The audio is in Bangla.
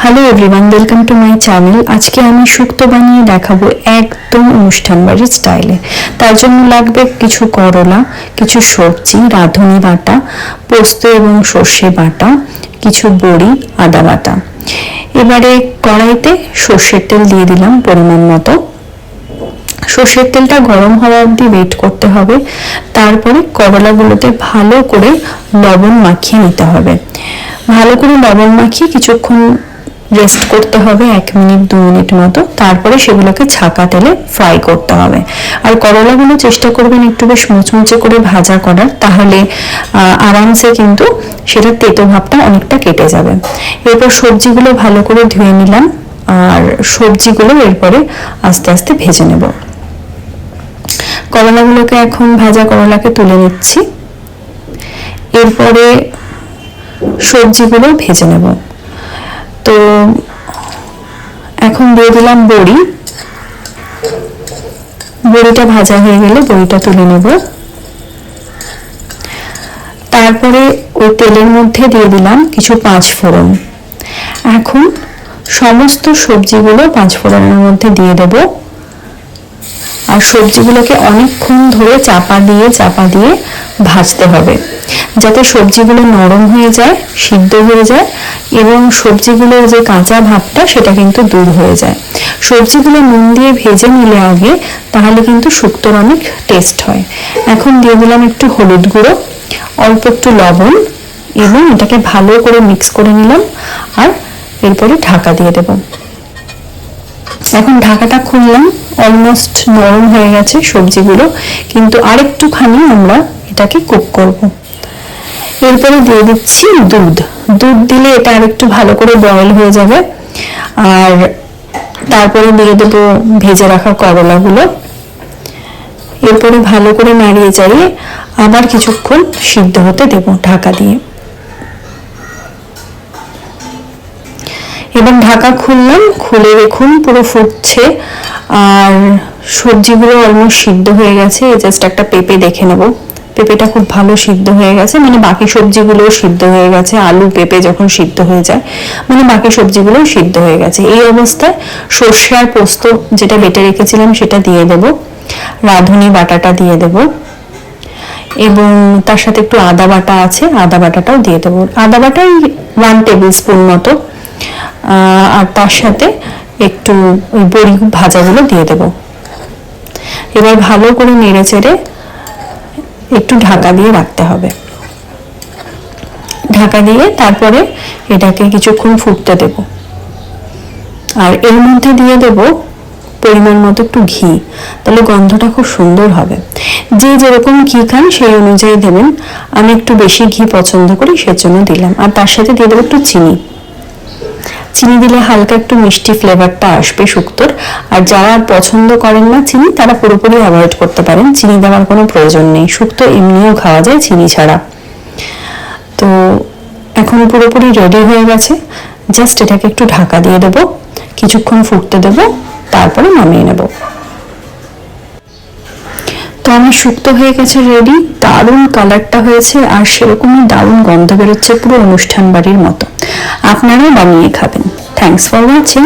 Hello everyone, welcome to my channel. আজকে আমি শুক্তো বানিয়ে দেখাবো একদম অনুষ্ঠান বাড়ির স্টাইলে। তার জন্য লাগবে কিছু করলা, কিছু সবজি, রাঁধুনি বাটা, পোস্ত এবং সর্ষে বাটা, কিছু বড়ি, আদা বাটা। এবারে কড়াইতে সর্ষের তেল দিয়ে দিলাম পরিমাণ মতো। সর্ষের তেলটা গরম হওয়া অবধি ওয়েট করতে হবে। তারপরে করলাগুলোতে ভালো করে লবণ মাখিয়ে নিতে হবে। ভালো করে লবণ মাখিয়ে কিছুক্ষণ রেস্ট করতে হবে, 1 মিনিট 2 মিনিট মতো। তারপরে সেগুলোকে ছাকা তেলে ফ্রাই করতে হবে। আর করলাগুলো চেষ্টা করবেন একটু বেশ মুচমুচে করে ভাজা করার, তাহলে আরামসে কিন্তু সেটা তেতো ভাবটা অনেকটা কেটে যাবে। এরপর সবজিগুলো ভালো করে ধুয়ে নিলাম, আর সবজিগুলো এরপরে আস্তে আস্তে ভেজে নেব। করলাগুলোকে এখন ভাজা করলাকে তুলে নিচ্ছি, এরপরে সবজিগুলো ভেজে নেব। তো এখন দিয়ে দিলাম বড়ি। বড়িটা ভাজা হয়ে গেলে বড়িটা তুলে নেব। তারপরে ওই তেলের মধ্যে দিয়ে দিলাম কিছু 5 ফোড়ন। এখন সমস্ত সবজিগুলো 5 ফোড়নের মধ্যে দিয়ে দেব, আর সবজিগুলোকে অনেকক্ষণ ধরে চাপা দিয়ে ভাজতে হবে, যাতে সবজিগুলো নরম হয়ে যায়, সিদ্ধ হয়ে যায়, এবং সবজিগুলোর যে কাঁচা ভাবটা সেটা কিন্তু দূর হয়ে যায়। সবজিগুলো নুন দিয়ে ভেজে নিলে আগে, তাহলে কিন্তু শুক্তোর অনেক টেস্ট হয়। এখন দিয়ে দিলাম একটু হলুদ গুঁড়ো, অল্প একটু লবণ, এবং এটাকে ভালো করে মিক্স করে নিলাম। আর এরপরে ঢাকা দিয়ে দেব। এখন ঢাকাটা খুললাম, অলমোস্ট নরম হয়ে গেছে সবজিগুলো, কিন্তু আরেকটুখানি আমরা এটাকে কুক করব। এরপরে দিয়ে দিচ্ছি দুধ। দুধ দিলে এটা আরেকটু ভালো করে বয়েল হয়ে যাবে। আর তারপরে দিয়ে দেব ভেজে রাখা করলাগুলো। এরপরে ভালো করে নাড়িয়ে চাড়িয়ে আবার কিছুক্ষণ সিদ্ধ হতে দেব ঢাকা দিয়ে। এবার ঢাকা খুললাম, খুলে দেখুন পুরো ফুটছে, আর সবজিগুলো অলমোস্ট সিদ্ধ হয়ে গেছে। জাস্ট একটা পেঁপে দেখে নেব, পেঁপেটা খুব ভালো সিদ্ধ হয়ে গেছে, মানে বাকি সবজিগুলোও সিদ্ধ হয়ে গেছে। আলু পেঁপে যখন সিদ্ধ হয়ে যায়, মানে বাকি সবজিগুলোও সিদ্ধ হয়ে গেছে। এই অবস্থায় সর্ষে আর পোস্ত যেটা বেটে রেখেছিলাম সেটা দিয়ে দেব, রাঁধুনি বাটাটা দিয়ে দেব, এবং তার সাথে একটু আদা বাটা আছে, আদা বাটাটাও দিয়ে দেবো। আদা বাটা 1 টেবিল স্পুন মতো, আর তার সাথে একটু ওই বড়ি ভাজাগুলো দিয়ে দেব। এবার ভালো করে নেড়ে চেড়ে একটু ঢাকা দিয়ে রাখতে হবে। ঢাকা দিয়ে তারপরে এটাকে কিছুক্ষণ ফুটতে দেব। আর এর মধ্যে দিয়ে দেব পরিমাণ মতো একটু ঘি, তাহলে গন্ধটা খুব সুন্দর হবে। যে যেরকম ঘি খান সেই অনুযায়ী দেবেন। আমি একটু বেশি ঘি পছন্দ করি, সেজন্য দিলাম। আর তার সাথে দিয়ে দেবো একটু চিনি। চিনি দিলে হালকা একটু মিষ্টি ফ্লেভারটা আসবে শুক্তোর। আর যারা পছন্দ করেন না চিনি, তারা পুরোপুরি অ্যাভয়েড করতে পারেন, চিনি দেওয়ার কোনো প্রয়োজন নেই। শুক্তো এমনিও খাওয়া যায় চিনি ছাড়া। তো এখন পুরোপুরি রেডি হয়ে গেছে, জাস্ট এটাকে একটু ঢাকা দিয়ে দেব, কিছুক্ষণ ফুটতে দেব, তারপরে নামিয়ে নেব। তো আমার শুক্তো হয়ে গেছে রেডি। দারুণ কালারটা হয়েছে, আর সেরকমই দারুণ গন্ধ বেরোচ্ছে, পুরো অনুষ্ঠান বাড়ির মতো। আপনারাও বানিয়ে খাবেন। Thanks for watching.